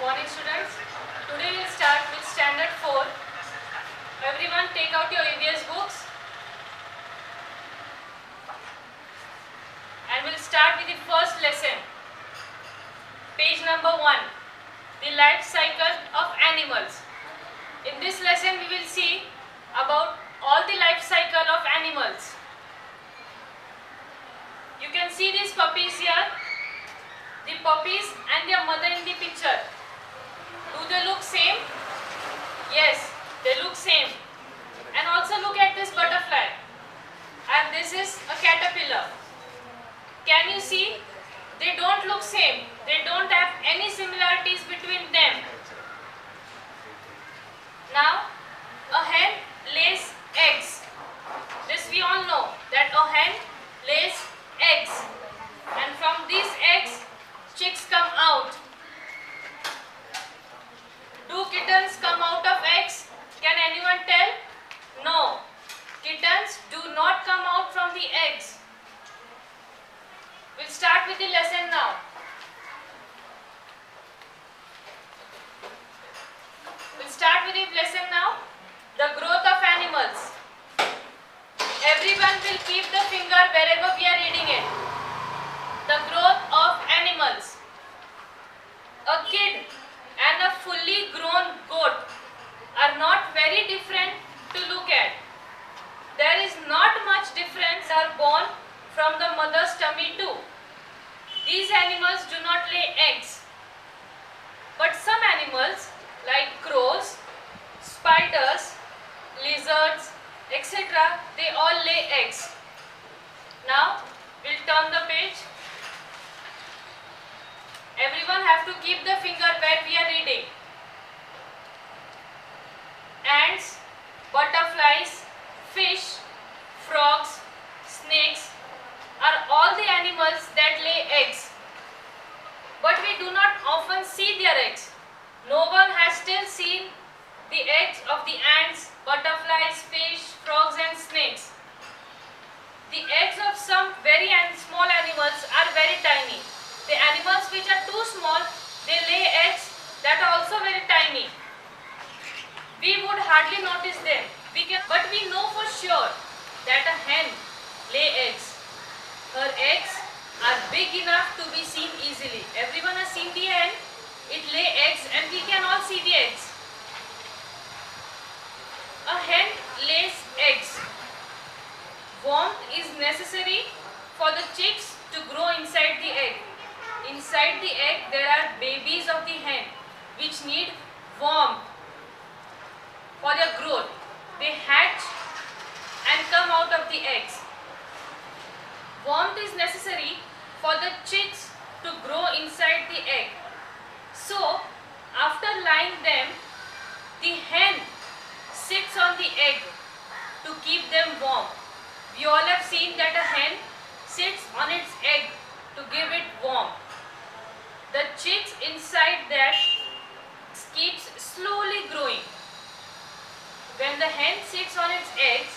morning students. Today we will start with standard 4. Everyone take out your EVS books and we'll start with the first lesson. Page number 1. The life cycle of animals. In this lesson we will see about all the life cycle of animals. You can see these puppies here. The puppies and their mother in the picture. Do they look same? Yes, they look same. And also look at this butterfly. And this is a caterpillar. Can you see? They don't look same. They don't have any similarities between them. Now, a hen lays eggs. This we all know that a hen lays eggs. And from these eggs, chicks come out. Do kittens come out of eggs? Can anyone tell? No. Kittens do not come out from the eggs. We'll start with the lesson now. We'll start with the lesson now. The growth of animals. Everyone will keep the finger wherever we are reading it. The growth of animals. A kid and a fully grown goat are not very different to look at. There is not much difference. They are born from the mother's tummy too. These animals do not lay eggs. But some animals like crows, spiders, lizards, etc. they all lay eggs. Now we'll turn the page. Everyone have to keep the finger where we are reading. Ants, butterflies, fish, frogs, snakes are all the animals that lay eggs. But we do not often see their eggs. No one has still seen the eggs of the ants, butterflies, fish, frogs and snakes. The eggs of some very small animals are very tiny. The animals which are too small, they lay eggs that are also very tiny. We would hardly notice them. But we know for sure that a hen lay eggs. Her eggs are big enough to be seen easily. Everyone has seen the hen. It lay eggs and we can all see the eggs. A hen lays eggs. Warmth is necessary for the chicks to grow inside the egg. Inside the egg there are babies of the hen which need warmth for their growth. They hatch and come out of the eggs. Warmth is necessary for the chicks to grow inside the egg. So, after laying them, the hen sits on the egg to keep them warm. We all have seen that a hen sits on its egg to give it warmth. The chicks inside that keeps slowly growing. When the hen sits on its eggs,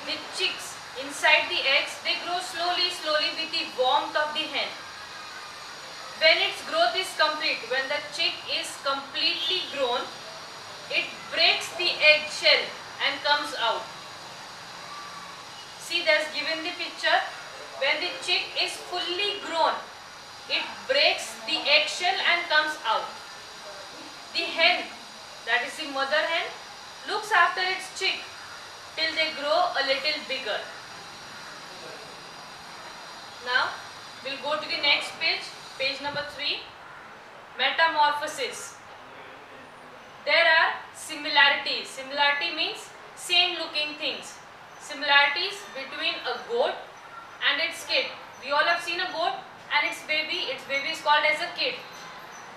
the chicks inside the eggs, they grow slowly with the warmth of the hen. When its growth is complete, when the chick is completely grown, it breaks the egg shell and comes out. See, that's given the picture. When the chick is fully grown, it breaks the eggshell and comes out. The hen, that is the mother hen, looks after its chick till they grow a little bigger. Now, we'll go to the next page, page number 3, metamorphosis. There are similarities. Similarity means same looking things. Similarities between a goat and its kid. We all have seen a goat and its baby is called as a kid.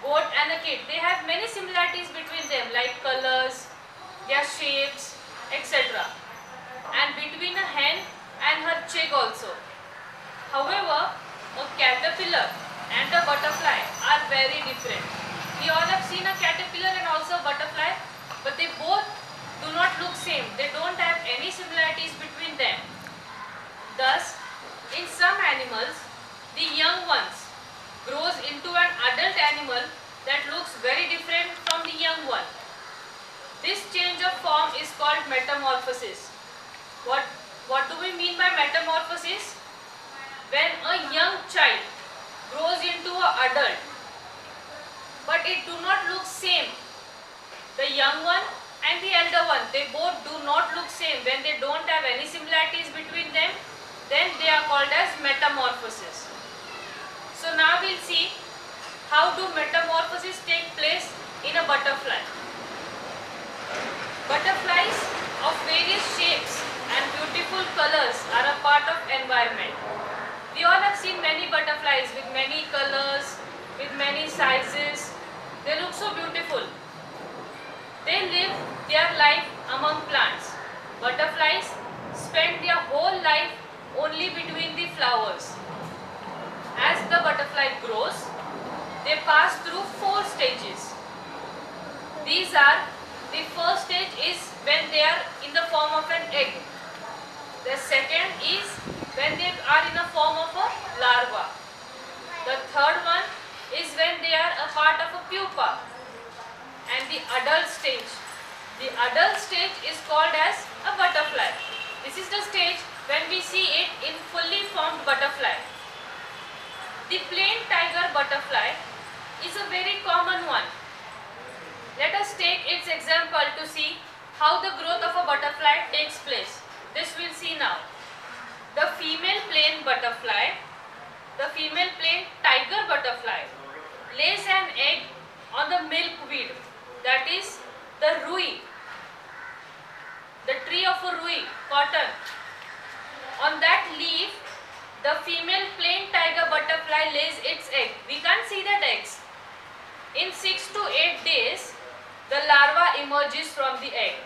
Goat and a kid, they have many similarities between them like colors, their shapes, etc. And between a hen and her chick also. However, a caterpillar and a butterfly are very different. We all have seen a caterpillar and also a butterfly, but they both do not look same. They don't have any similarities between them. Thus, in some animals, the young ones grows into an adult animal that looks very different from the young one. This change of form is called metamorphosis. What do we mean by metamorphosis? When a young child grows into an adult, but it do not look same. The young one and the elder one, they both do not look same. When they don't have any similarities between them, then they are called as metamorphosis. So now we'll see how do metamorphosis take place in a butterfly. Butterflies of various shapes and beautiful colors are a part of environment. We all have seen many butterflies with many colors, with many sizes. They look so beautiful. They live their life among plants. Butterflies spend their whole life only between the flowers. As the butterfly grows, they pass through 4 stages. These are, the first stage is when they are in the form of an egg. The second is when they are in the form of a larva. The third one is when they are a part of a pupa. And the adult stage. The adult stage is called as a butterfly. This is the stage when we see it in fully formed butterfly. The plain tiger butterfly is a very common one. Let us take its example to see how the growth of a butterfly takes place. This we'll see now. The female plain butterfly, the female plain tiger butterfly lays an egg on the milkweed, that is the rui, the tree of a rui, cotton. On that leaf, the female plain tiger butterfly lays its egg. We can't see that eggs. In 6 to 8 days, the larva emerges from the egg.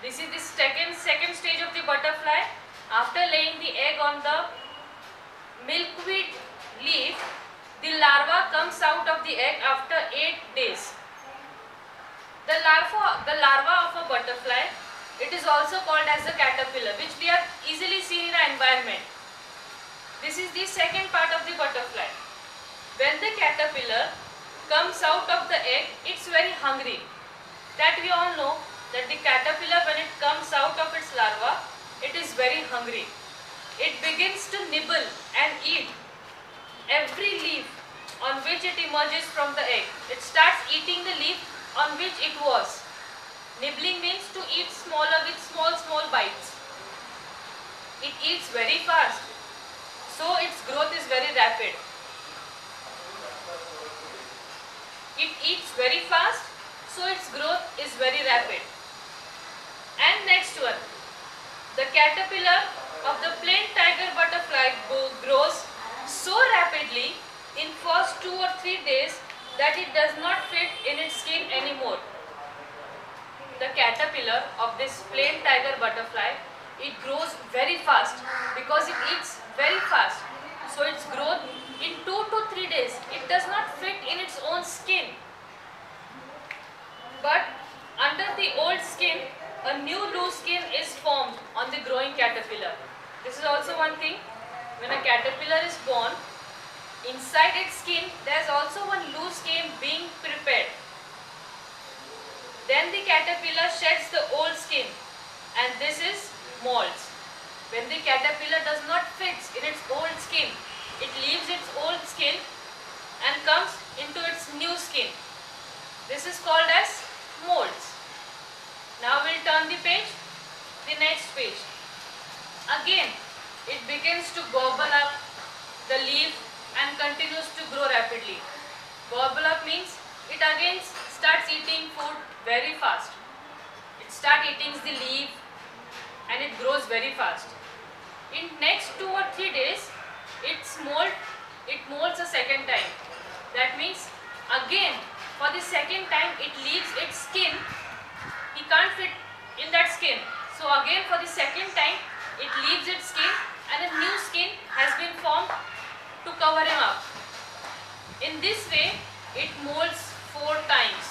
This is the second stage of the butterfly. After laying the egg on the milkweed leaf, the larva comes out of the egg after 8 days. The larva of a butterfly, it is also called as the caterpillar, which we have easily seen in our environment. This is the second part of the butterfly. When the caterpillar comes out of the egg, it's very hungry. That we all know that the caterpillar, when it comes out of its larva, it is very hungry. It begins to nibble and eat every leaf on which it emerges from the egg. It starts eating the leaf on which it was. Nibbling means to eat smaller with small bites. It eats very fast, so its growth is very rapid. It eats very fast, so its growth is very rapid. And next one, the caterpillar of the plain tiger butterfly grows so rapidly in first 2 or 3 days that it does not fit in its skin anymore. The caterpillar of this plain tiger butterfly, it grows very fast because it eats very fast. So its growth in 2 to 3 days, it does not fit in its own skin. But under the old skin, a new loose skin is formed on the growing caterpillar. This is also one thing. When a caterpillar is born, inside its skin, there is also one loose skin being prepared. Then the caterpillar sheds the old skin, and this is molds. When the caterpillar does not fit in its old skin, it leaves its old skin and comes into its new skin. This is called as molds. Now we'll turn the page, the next page. Again, it begins to gobble up the leaf and continues to grow rapidly. Gobble up means it again starts eating food very fast. It starts eating the leaf and it grows very fast. In next 2 or 3 days, it molds a second time. That means again for the second time it leaves its skin. He can't fit in that skin. So again for the second time it leaves its skin and a new skin has been formed to cover him up. In this way it molds 4 times.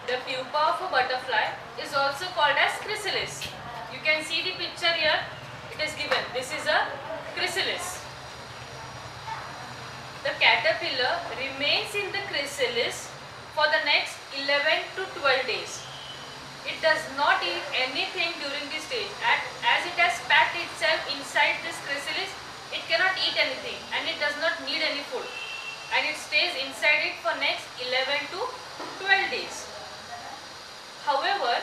The pupa of a butterfly is also called as chrysalis. You can see the picture here. It is given. This is a chrysalis. The the caterpillar remains in the chrysalis for the next 11 to 12 days. It does not eat anything during this stage, and as it has packed itself inside this chrysalis, it cannot eat anything and it does not need any food, and it stays inside it for next 11 to 12 days. However,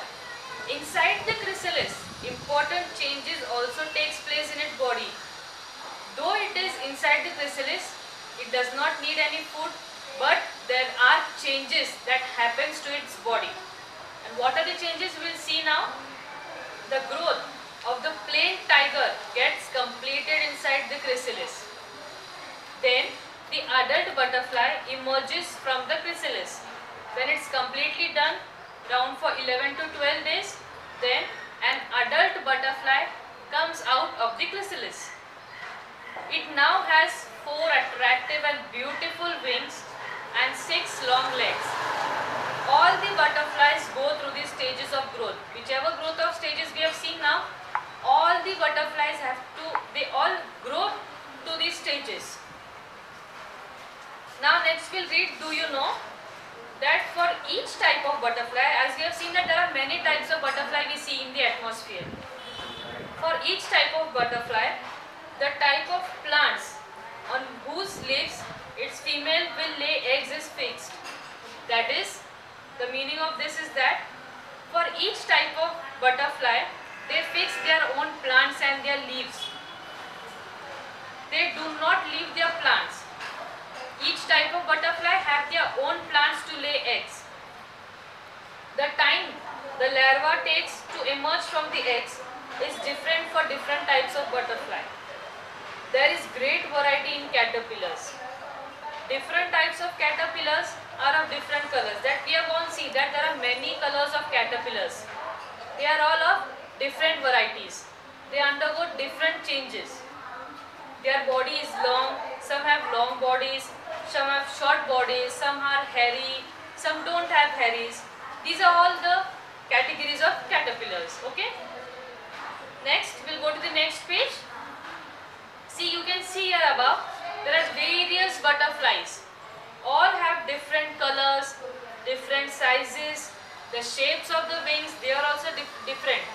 inside the chrysalis, important changes also takes place in its body. Though it is inside the chrysalis, it does not need any food, but there are changes that happens to its body. And what are the changes we will see now? The growth of the plain tiger gets completed inside the chrysalis. Then the adult butterfly emerges from the chrysalis. When it's completely done, around for 11 to 12 days, then an adult butterfly comes out of the chrysalis. It now has 4 attractive and beautiful wings and 6 long legs. All the butterflies go through these stages of growth. Whichever growth of stages we have seen now, all the butterflies they all grow to these stages. Now next we'll read, do you know that for each type of butterfly, as we have seen that there are many types of butterfly we see in the atmosphere. For each type of butterfly, the type of plants on whose leaves its female will lay eggs is fixed. That is, the meaning of this is that for each type of butterfly, they fix their own plants and their leaves. They do not leave their plants. Each type of butterfly have their own plants to lay eggs. The time the larva takes to emerge from the eggs is different for different types of butterfly. There is great variety in caterpillars. Different types of caterpillars are of different colors. That we have all seen that there are many colors of caterpillars. They are all of different varieties. They undergo different changes. Their body is long, some have long bodies, some have short bodies, some are hairy, some don't have hairies. These are all the categories of caterpillars. Okay. Next, we'll go to the next page. See, you can see here above, there are various butterflies. All have different colors, different sizes. The shapes of the wings, they are also different.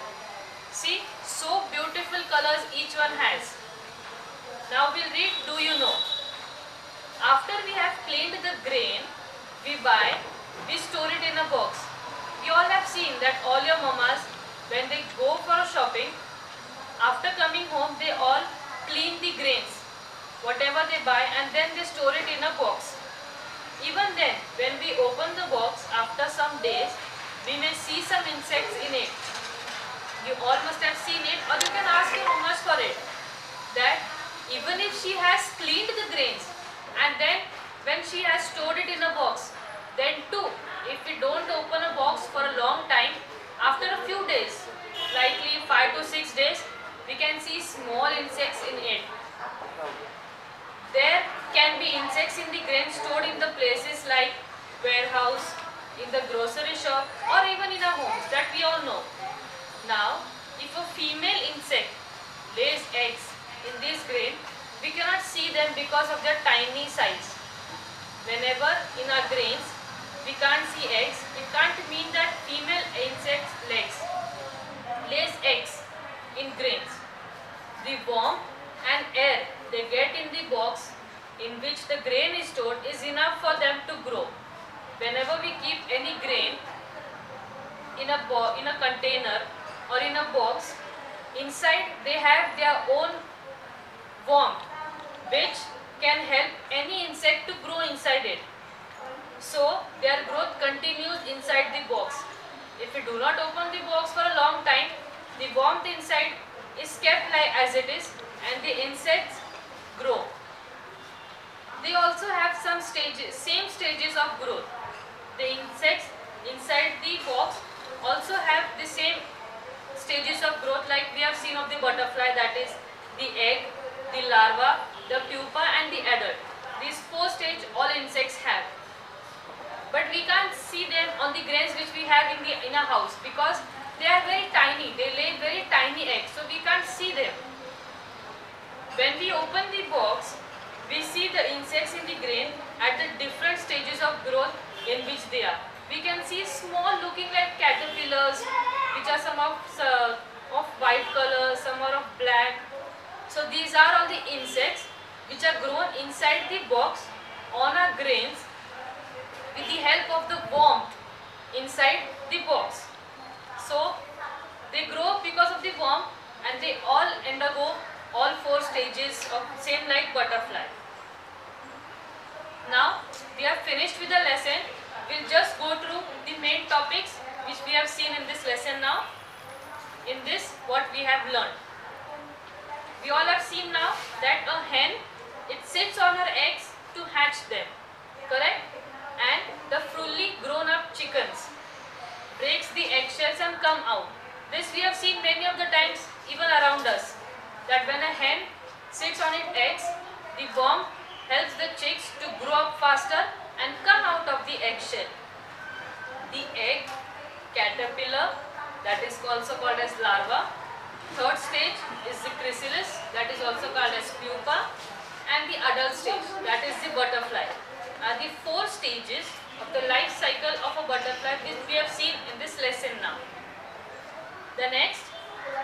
See, so beautiful colors each one has. Now we'll read, do you know? After we have cleaned the grain, we store it in a box. You all have seen that all your mamas, when they go for shopping, after coming home, they all clean the grains, whatever they buy, and then they store it in a box. Even then, when we open the box after some days, we may see some insects in it. You all must have seen it, or you can ask your mamas for it. That even if she has cleaned the grains and then when she has stored it in a box, then too, if we don't open a box for a long time, after a few days, likely 5 to 6 days, we can see small insects in it. There can be insects in the grain stored in the places like warehouse, in the grocery shop, or even in our homes, that we all know. Now, if a female insect lays eggs in this grain, we cannot see them because of their tiny size. Whenever in our grains we can't see eggs, it can't mean that female insect lays eggs in grains. The warmth and air they get in the box in which the grain is stored is enough for them to grow. Whenever we keep any grain in a container or in a box, inside they have their own warmth which can help any insect to grow inside it. So their growth continues inside the box. If we do not open the box for a long time, the warmth inside is kept like as it is and the insects grow. They also have same stages of growth. The insects inside the box also have the same stages of growth like we have seen of the butterfly, that is the egg, the larva, the pupa and the adult. These 4 stages all insects have. But we can't see them on the grains which we have in a house because they are very tiny. They lay very tiny eggs, so we can't see them. When we open the box, we see the insects in the grain at the different stages of growth in which they are. We can see small looking like caterpillars, which are some of white color, some are of black. So these are all the insects which are grown inside the box on our grains with the help of the warmth inside the box. So they grow because of the warmth and they all undergo all 4 stages of same like butterfly. Now we have finished with the lesson. We'll just go through the main topics which we have seen in this lesson now. In this, what we have learned. We all have seen now that a hen, it sits on her eggs to hatch them, correct? And the fully grown up chickens breaks the eggshells and come out. This we have seen many of the times even around us, that when a hen sits on its eggs, the warmth helps the chicks to grow up faster and come out of the eggshell. The egg, caterpillar, that is also called as larva. Third stage is the chrysalis, that is also called as pupa, and the adult stage, that is the butterfly, are the 4 stages of the life cycle of a butterfly which we have seen in this lesson now. The next,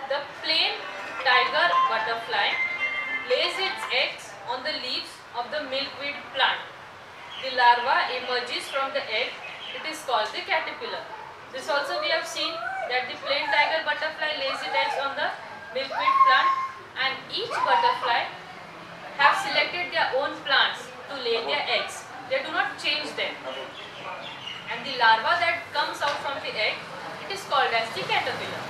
the plain tiger butterfly lays its eggs on the leaves of the milkweed plant. The larva emerges from the egg. It is called the caterpillar. This also we have seen that the plain tiger butterfly lays its eggs on the milkweed plant, and each butterfly have selected their own plants to lay their eggs. They do not change them. And the larva that comes out from the egg, it is called as the caterpillar.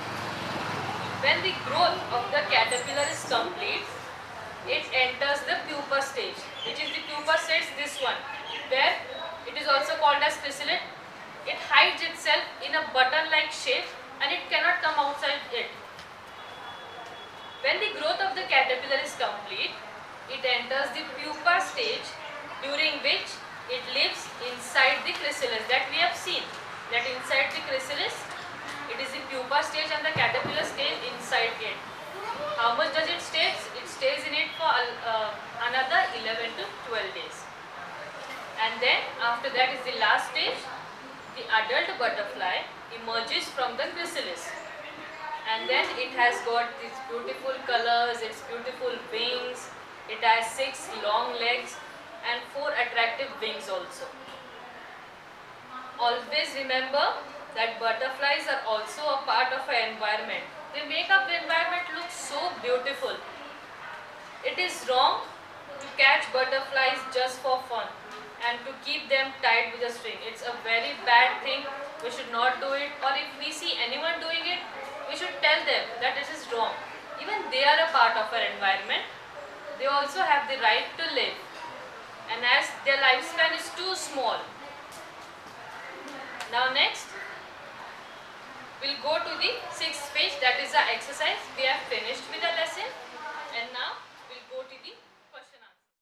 When the growth of the caterpillar is complete, it enters the pupa stage, which is the pupa stage, this one, where it is also called as chrysalis. It hides itself in a button-like shape and it cannot come outside it. When the growth of the caterpillar is complete, it enters the pupa stage, during which it lives inside the chrysalis, that we have seen, that inside the chrysalis, it is the pupa stage and the caterpillar stays inside it. How much does it stay? It stays in it for another 11 to 12 days. And then after that is the last stage. The adult butterfly emerges from the chrysalis, and then it has got these beautiful colors, its beautiful wings, it has 6 long legs and 4 attractive wings also. Always remember that butterflies are also a part of our environment. They make our environment look so beautiful. It is wrong to catch butterflies just for fun and to keep them tied with a string. It's a very bad thing. We should not do it, or if we see anyone doing it, we should tell them that it is wrong. Even they are a part of our environment. They also have the right to live, and as their lifespan is too small. Now next, we'll go to the 6th page, that is the exercise. We have finished with the lesson, and now we'll go to the